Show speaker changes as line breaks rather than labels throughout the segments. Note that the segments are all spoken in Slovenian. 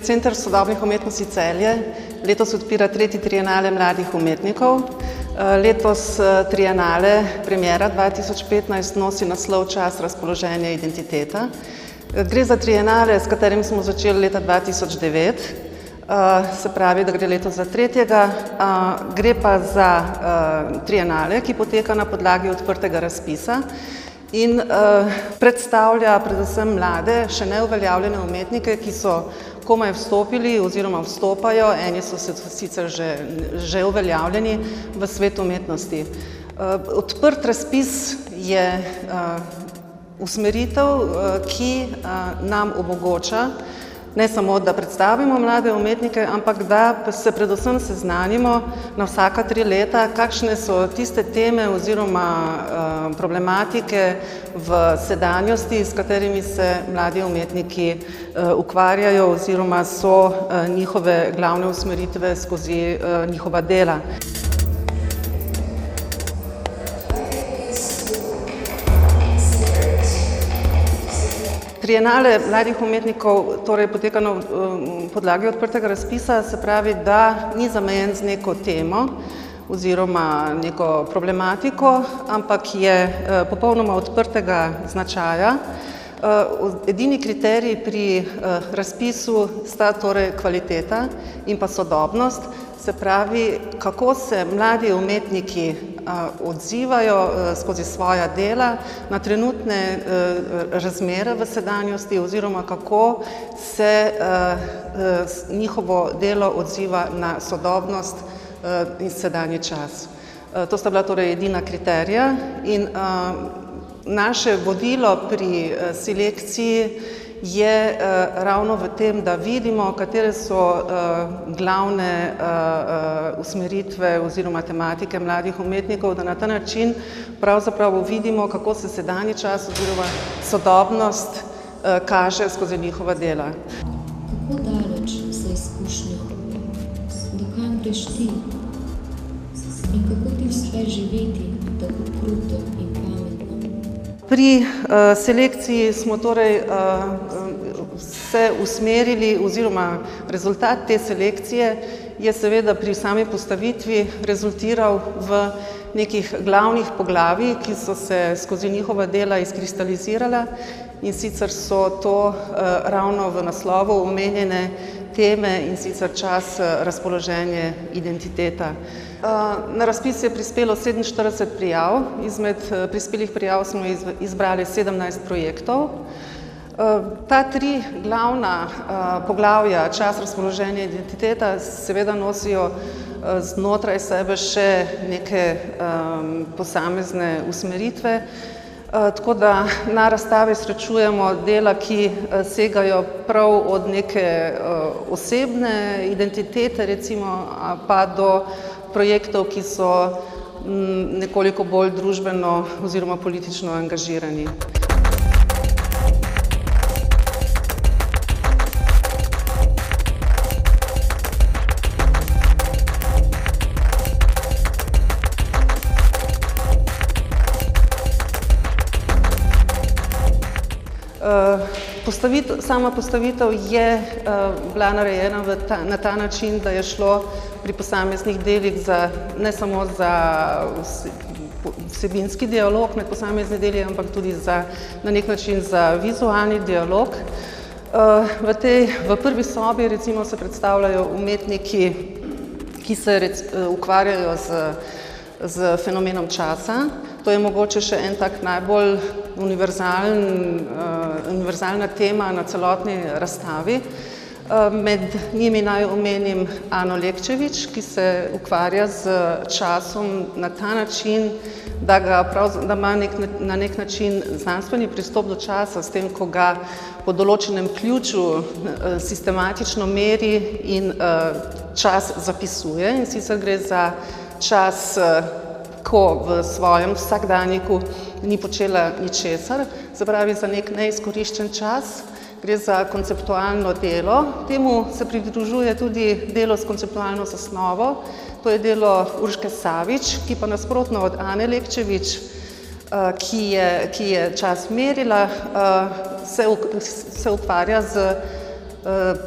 Center sodobnih umetnosti Celje letos odpira 3. trienale mladih umetnikov. Letos trienale, premiera 2015, nosi naslov Čas razpoloženja identiteta. Gre za trienale, s katerim smo začeli leta 2009, se pravi, da gre letos za 3. Gre pa za trienale, ki poteka na podlagi odprtega razpisa in predstavlja predvsem mlade, še neuveljavljene umetnike, ki so komaj vstopili oziroma vstopajo, eni so sicer že uveljavljeni v svet umetnosti. Odprt razpis je usmeritev, ki nam omogoča ne samo, da predstavimo mlade umetnike, ampak da se predvsem seznanimo na vsaka 3 leta, kakšne so tiste teme oziroma problematike v sedanjosti, s katerimi se mladi umetniki ukvarjajo oziroma so njihove glavne usmeritve skozi njihova dela. Trienale mladih umetnikov torej poteka na podlagi odprtega razpisa, se pravi, da ni zamejen z neko temo oziroma neko problematiko, ampak je popolnoma odprtega značaja. Edini kriterij pri razpisu sta torej kvaliteta in pa sodobnost, se pravi, kako se mladi umetniki odzivajo skozi svoja dela na trenutne razmere v sedanjosti oziroma kako se njihovo delo odziva na sodobnost in sedanji čas. To sta bila torej edina kriterija in naše vodilo pri selekciji je ravno v tem, da vidimo, katere so glavne usmeritve oziroma tematike mladih umetnikov, da na ta način pravzaprav vidimo, kako se sedanji čas oziroma sodobnost kaže skozi njihova dela.
Kako daleč za izkušnjo? Do kam greš ti? In kako ti uspeš živeti tako kruto in pametno?
Pri selekciji smo torej se usmerili oziroma rezultat te selekcije je seveda pri sami postavitvi rezultiral v nekih glavnih poglavij, ki so se skozi njihova dela izkristalizirala in sicer so to ravno v naslovu omenjene teme in sicer čas, razpoloženje, identiteta. Na razpis je prispelo 47 prijav, izmed prispelih prijav smo izbrali 17 projektov. Ta 3 glavna poglavja, čas, razpoloženje, identiteta, seveda nosijo znotraj sebe še neke posamezne usmeritve, tako da na razstavi srečujemo dela, ki segajo prav od neke osebne identitete, recimo, pa do projektov, ki so nekoliko bolj družbeno oziroma politično angažirani. Sama postavitev je bila narejena na ta način, da je šlo pri posameznih delih ne samo za vsebinski dialog med posamezni deli, ampak tudi na nek način za vizualni dialog. V prvi sobi recimo se predstavljajo umetniki, ki se ukvarjajo z fenomenom časa. To je mogoče še en tak najbolj univerzalna tema na celotni razstavi. Med njimi naj omenim Ano Lekčevič, ki se ukvarja z časom na ta način, da ima na nek način znanstveni pristop do časa, s tem, ko ga po določenem ključu sistematično meri in čas zapisuje. In sicer gre za čas, ko v svojem vsakdanjiku ni počela ničesar, se pravi za nek neizkoriščen čas. Gre za konceptualno delo. Temu se pridružuje tudi delo s konceptualno zasnovo. To je delo Urške Savič, ki pa nasprotno od Ane Lekčevič, ki je čas merila, se ukvarja z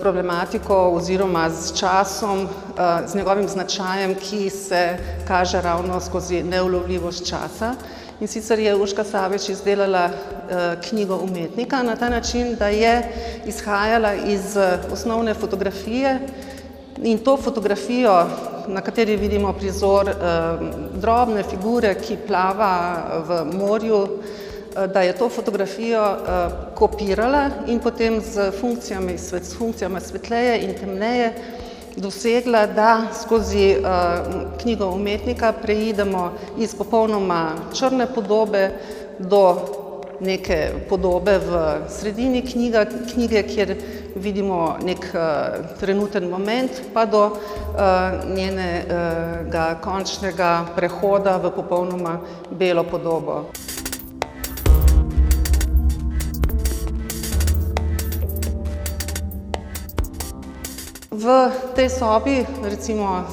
problematiko oziroma z časom, z njegovim značajem, ki se kaže ravno skozi neulovljivost časa. In sicer je Urška Savič izdelala knjigo umetnika na ta način, da je izhajala iz osnovne fotografije in to fotografijo, na kateri vidimo prizor drobne figure, ki plava v morju, da je to fotografijo kopirala in potem s funkcijami svetleje in temneje dosegla, da skozi knjigo umetnika preidemo iz popolnoma črne podobe do neke podobe v sredini knjige, kjer vidimo nek trenuten moment, pa do njenega končnega prehoda v popolnoma belo podobo. V tej sobi recimo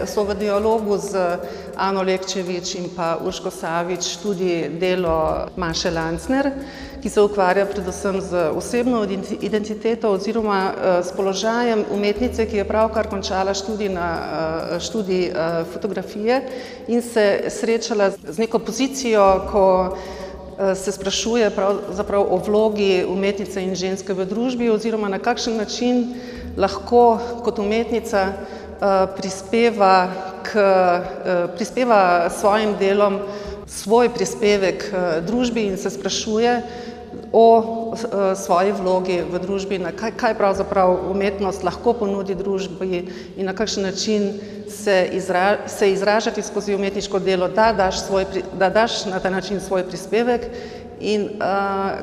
so v dialogu z Ano Lekčevič in pa Urško Savič tudi delo Maše Lancner, ki se ukvarja predvsem z osebno identiteto oziroma s položajem umetnice, ki je pravkar končala študij fotografije in se srečala z neko pozicijo, ko se sprašuje pravzaprav o vlogi umetnice in ženske v družbi oziroma na kakšen način lahko kot umetnica prispeva svojim delom svoj prispevek družbi in se sprašuje o svoji vlogi v družbi, kaj pravzaprav umetnost lahko ponudi družbi in na kakšen način se izražati skozi umetniško delo, da daš na ta način svoj prispevek in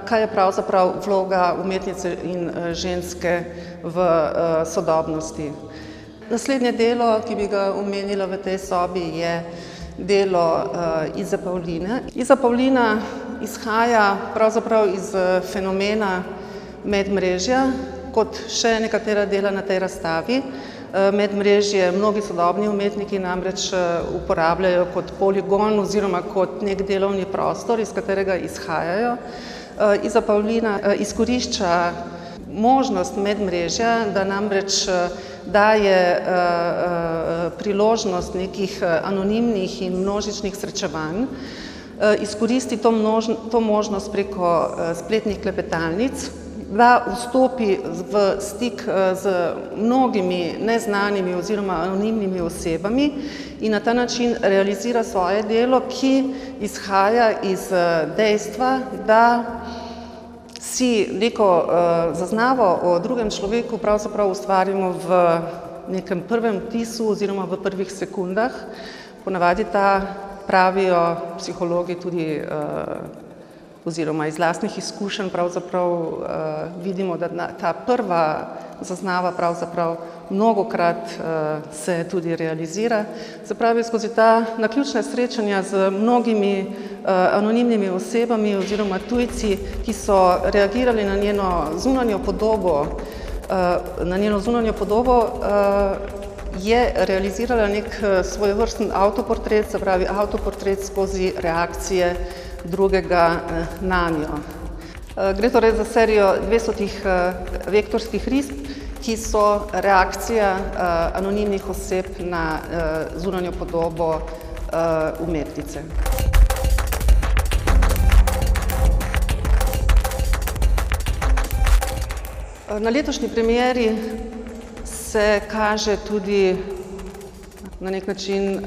kaj je pravzaprav vloga umetnice in ženske v sodobnosti. Naslednje delo, ki bi ga omenila v tej sobi, je delo Ize Pavline. Iza Pavlina izhaja pravzaprav iz fenomena medmrežja, kot še nekatera dela na tej razstavi. Medmrežje mnogi sodobni umetniki namreč uporabljajo kot poligon oziroma kot nek delovni prostor, iz katerega izhajajo. Iza Pavlina izkorišča možnost medmrežja, da namreč daje priložnost nekih anonimnih in množičnih srečevanj, izkoristi to možnost preko spletnih klepetalnic, da vstopi v stik z mnogimi neznanimi oziroma anonimnimi osebami in na ta način realizira svoje delo, ki izhaja iz dejstva, da si neko zaznavo o drugem človeku pravzaprav ustvarimo v nekem prvem vtisu oziroma v prvih sekundah. Ponavadi pravijo psihologi tudi oziroma iz lastnih izkušenj pravzaprav vidimo, da ta prva zaznava pravzaprav mnogokrat se tudi realizira. Se pravi, skozi ta naključna srečanja z mnogimi anonimnimi osebami oziroma tujci, ki so reagirali na njeno zunanjo podobo, je realizirala nek svojevrsten avtoportret, se pravi avtoportret skozi reakcije drugega nanjo. Gre torej za serijo 200 vektorskih risb, ki so reakcija anonimnih oseb na zunanjo podobo umetnice. Na letošnji premieri se kaže tudi na nek način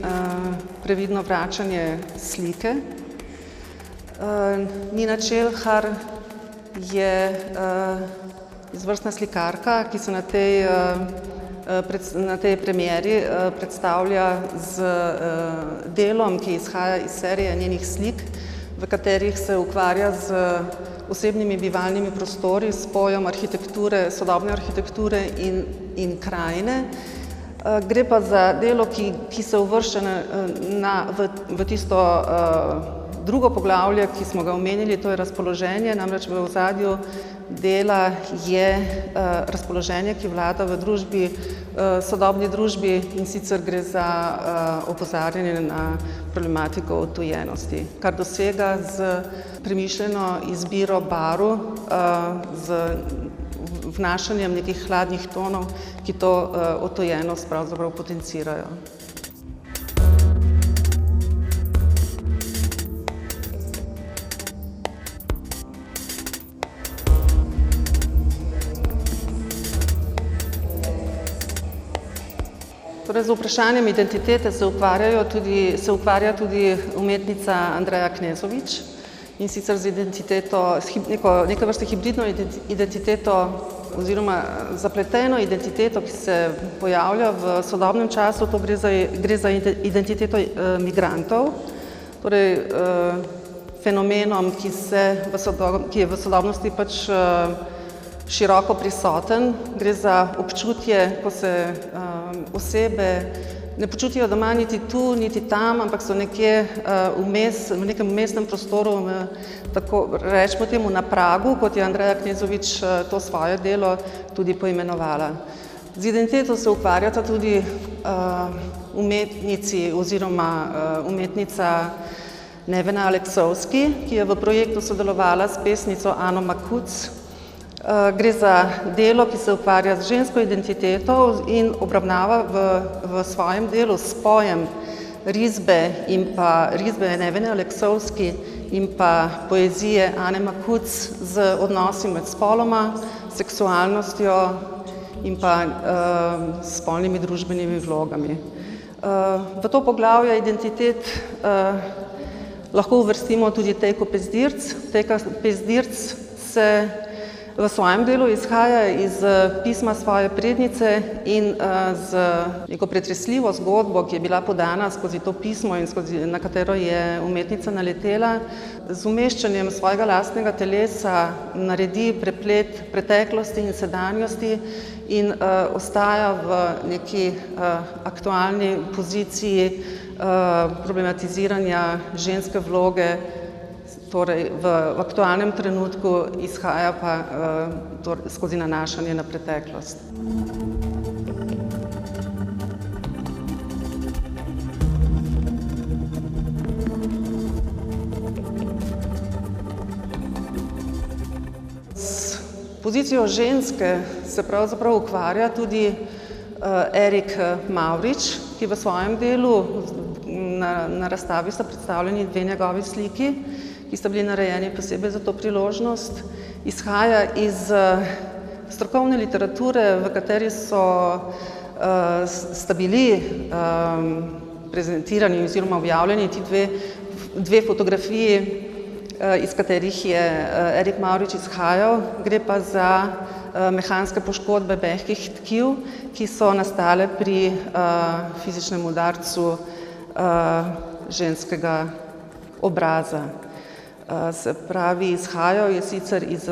previdno vračanje slike. Nina Čelhar je izvrstna slikarka, ki se na tej premieri predstavlja z delom, ki izhaja iz serije njenih slik, v katerih se ukvarja z osebnimi bivalnimi prostori, s pojem arhitekture, sodobne arhitekture in krajine. Gre pa za delo, ki se uvršča v tisto drugo poglavje, ki smo ga omenili, to je razpoloženje, namreč v ozadju dela je razpoloženje, ki vlada v družbi, sodobni družbi, in sicer gre za opozarjanje na problematiko odtujenosti, kar dosega z premišljeno izbiro barv, vnašanjem nekih hladnih tonov, ki to odtujenost pravzaprav potencirajo. Torej, z vprašanjem identitete se ukvarja tudi umetnica Andreja Knezovič, in sicer z identiteto, neke vrste hibridno identiteto oziroma zapleteno identiteto, ki se pojavlja v sodobnem času. To gre za identiteto migrantov, torej fenomenom, ki je v sodobnosti pač široko prisoten. Gre za občutje, ko se osebe ne počutijo doma niti tu, niti tam, ampak so nekje vmes, v nekem vmesnem prostoru, tako rečemo temu na pragu, kot je Andreja Knezovič to svoje delo tudi poimenovala. Z identiteto se ukvarjata tudi umetnici oziroma umetnica Nevena Aleksovski, ki je v projektu sodelovala s pesnico Ano Makuc. Gre za delo, ki se ukvarja z žensko identiteto in obravnava v svojem delu spojem risbe Nevene Aleksovski in pa poezije Ane Makuc z odnosi med spoloma, seksualnostjo in pa spolnimi družbenimi vlogami. V to poglavje identitet lahko uvrstimo tudi Tejko Pezdirc. Tejka Pezdirc se v svojem delu izhaja iz pisma svoje prednice in z neko pretresljivo zgodbo, ki je bila podana skozi to pismo in na katero je umetnica naletela, z umeščanjem svojega lastnega telesa naredi preplet preteklosti in sedanjosti in ostaja v neki aktualni poziciji problematiziranja ženske vloge. Torej, v aktualnem trenutku izhaja pa skozi nanašanje na preteklost. S pozicijo ženske se pravzaprav ukvarja tudi Erik Mavrič, ki v svojem delu, na razstavi sta predstavljeni dve njegovi sliki, ki sta bili narejeni posebej za to priložnost. Izhaja iz strokovne literature, v kateri sta bili prezentirani oziroma objavljeni ti dve fotografiji, iz katerih je Erik Mavrič izhajal. Gre pa za mehanske poškodbe mehkih tkiv, ki so nastale pri fizičnem udarcu ženskega obraza. Se pravi, izhajajo je sicer iz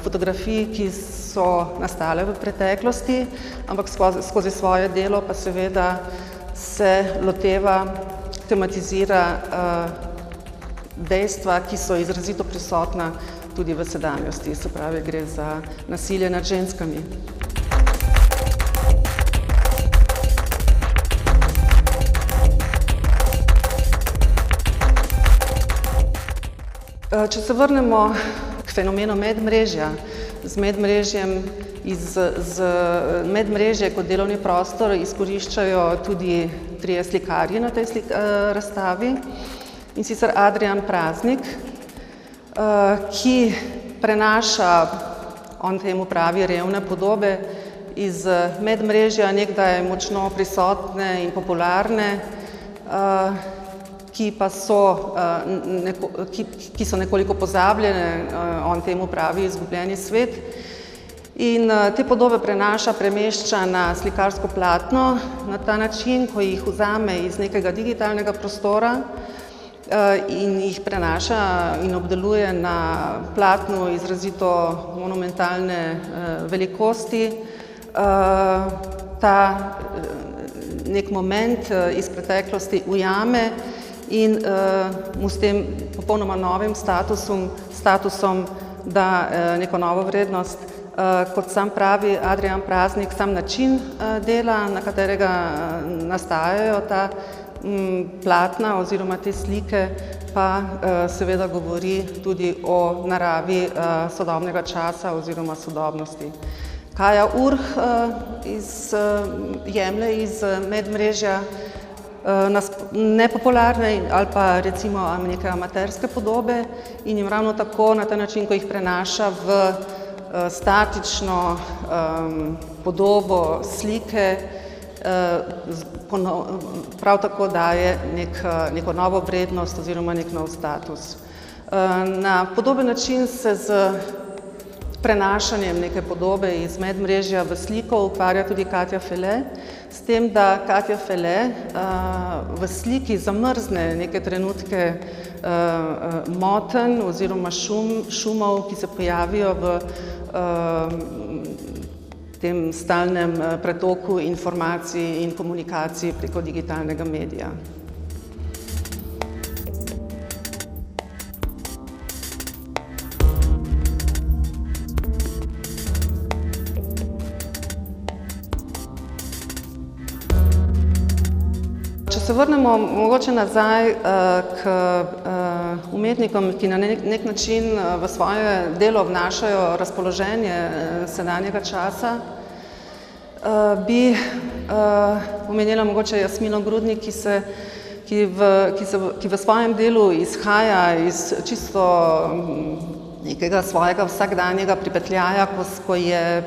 fotografij, ki so nastale v preteklosti, ampak skozi svoje delo pa seveda se loteva, tematizira dejstva, ki so izrazito prisotna tudi v sedanjosti. Se pravi, gre za nasilje nad ženskami. Če se vrnemo k fenomenu medmrežja, medmrežje kot delovni prostor izkoriščajo tudi trije slikarji na tej razstavi, in sicer Adrijan Praznik, ki prenaša, on temu pravi, revne podobe iz medmrežja, nekdaj močno prisotne in popularne, ki so nekoliko pozabljene, on temu pravi izgubljeni svet. In te podobe premešča na slikarsko platno na ta način, ko jih vzame iz nekega digitalnega prostora in jih prenaša in obdeluje na platnu izrazito monumentalne velikosti. Ta nek moment iz preteklosti ujame in mu s tem popolnoma novim statusom da neko novo vrednost. Kot sam pravi Adrijan Praznik, sam način dela, na katerega nastajajo ta platna oziroma te slike, pa seveda govori tudi o naravi sodobnega časa oziroma sodobnosti. Kaja Urh jemlje iz medmrežja nepopularne ali pa recimo neke amaterske podobe in jim ravno tako na ta način, ko jih prenaša v statično podobo slike, prav tako daje neko novo vrednost oziroma nek nov status. Na podoben način se z prenašanjem neke podobe iz medmrežja v sliko ukvarja tudi Katja Fele, s tem, da Katja Fele v sliki zamrzne neke trenutke motenj oziroma šumov, ki se pojavijo v tem stalnem pretoku informacij in komunikacij preko digitalnega medija. Če se vrnemo mogoče nazaj k umetnikom, ki na nek način v svoje delo vnašajo razpoloženje sedanjega časa, bi omenila mogoče Jasmino Grudnik, ki v svojem delu izhaja iz čisto nekega svojega vsakdanjega pripetljaja, ko je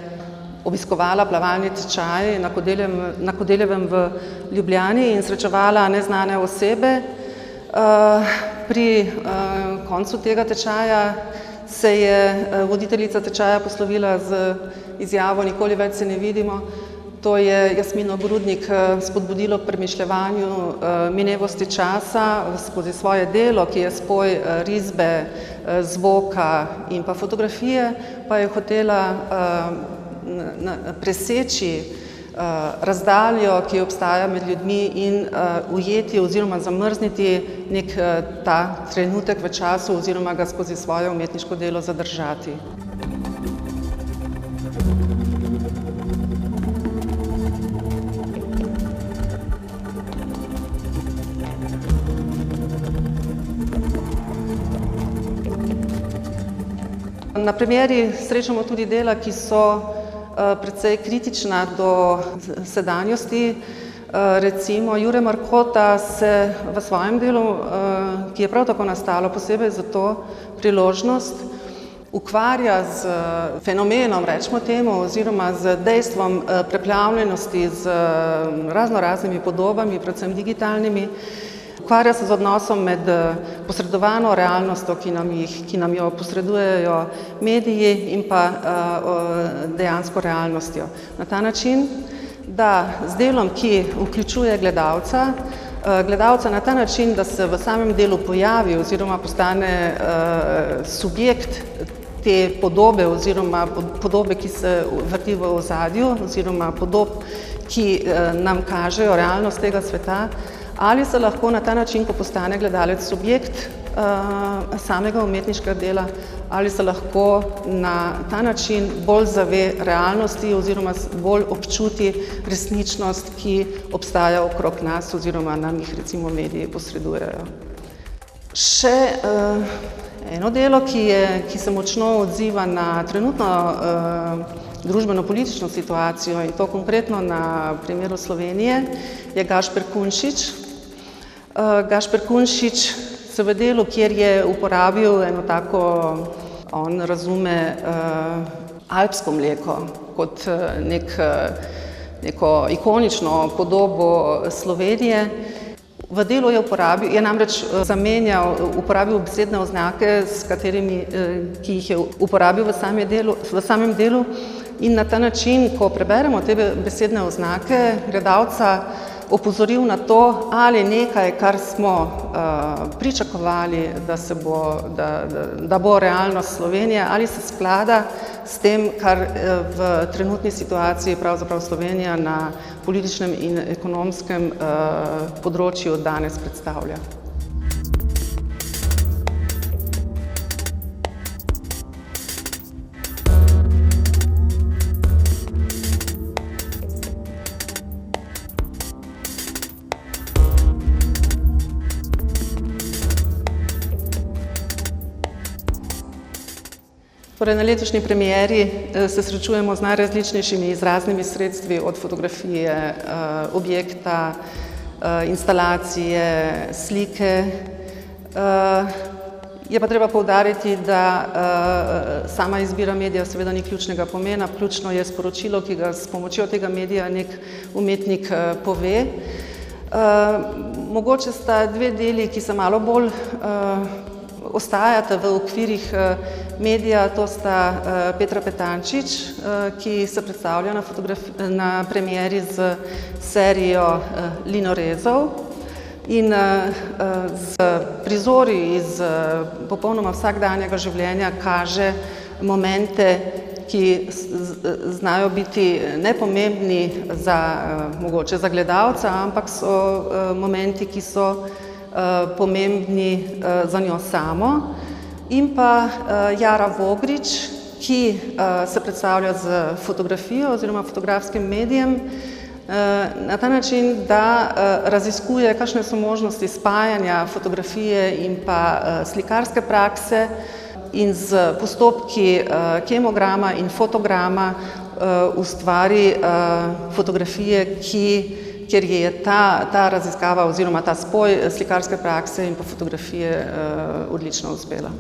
obiskovala plavalni tečaj na Kodeljevem v Ljubljani in srečevala neznane osebe. Pri koncu tega tečaja se je voditeljica tečaja poslovila z izjavo "Nikoli več se ne vidimo". To je Jasmino Grudnik spodbudilo k premišljevanju minevosti časa skozi svoje delo, ki je spoj risbe, zvoka in pa fotografije, pa je hotela preseči razdaljo, ki obstaja med ljudmi in ujeti oziroma zamrzniti nek ta trenutek v času oziroma ga skozi svoje umetniško delo zadržati. Na primeri srečamo tudi dela, ki so precej kritična do sedanjosti. Recimo Jure Markota se v svojem delu, ki je prav tako nastalo posebej za to priložnost, ukvarja z fenomenom, rečemo temu, oziroma z dejstvom preplavljenosti z raznoraznimi podobami, predvsem digitalnimi. Ukvarja se z odnosom med posredovano realnostjo, ki nam jo posredujejo mediji, in pa dejansko realnostjo. Na ta način, da z delom, ki vključuje gledalca na ta način, da se v samem delu pojavi oziroma postane subjekt te podobe oziroma podobe, ki se vrti v ozadju, oziroma podob, ki nam kažejo realnost tega sveta, ali se lahko na ta način, ko postane gledalec subjekt samega umetniškega dela, ali se lahko na ta način bolj zave realnosti oziroma bolj občuti resničnost, ki obstaja okrog nas oziroma nam jih recimo mediji posredujejo. Še eno delo, ki se močno odziva na trenutno družbeno-politično situacijo, in to konkretno na primeru Slovenije, je Gašper Kunšič. Gašper Kunšič se v delu, kjer je uporabil eno tako, on razume alpsko mleko kot neko ikonično podobo Slovenije. V delu je namreč uporabil besedne oznake, ki jih je uporabil v samem delu, in na ta način, ko preberemo te besedne oznake, gledalca opozoril na to, ali nekaj, kar smo pričakovali, da bo realnost Slovenije, ali se sklada s tem, kar v trenutni situaciji pravzaprav Slovenija na političnem in ekonomskem področju danes predstavlja. V Torej, na letošnji premieri se srečujemo z najrazličnejšimi izraznimi sredstvi, od fotografije, objekta, instalacije, slike. Je pa treba poudariti, da sama izbira medija seveda ni ključnega pomena, ključno je sporočilo, ki ga s pomočjo tega medija nek umetnik pove. Mogoče sta dve deli, ki se malo bolj ostajata v okvirih medija, to sta Petra Petančič, ki se predstavlja na premieri z serijo Linorezov in z prizori iz popolnoma vsakdanjega življenja kaže momente, ki znajo biti nepomembni mogoče za gledalca, ampak so momenti, ki so pomembni za njo samo. In pa Jara Vogrič, ki se predstavlja z fotografijo oziroma fotografskim medijem na ta način, da raziskuje, kakšne so možnosti spajanja fotografije in pa slikarske prakse in z postopki kemograma in fotograma ustvari fotografije, kjer je ta raziskava oziroma ta spoj slikarske prakse in pa fotografije odlično uspela.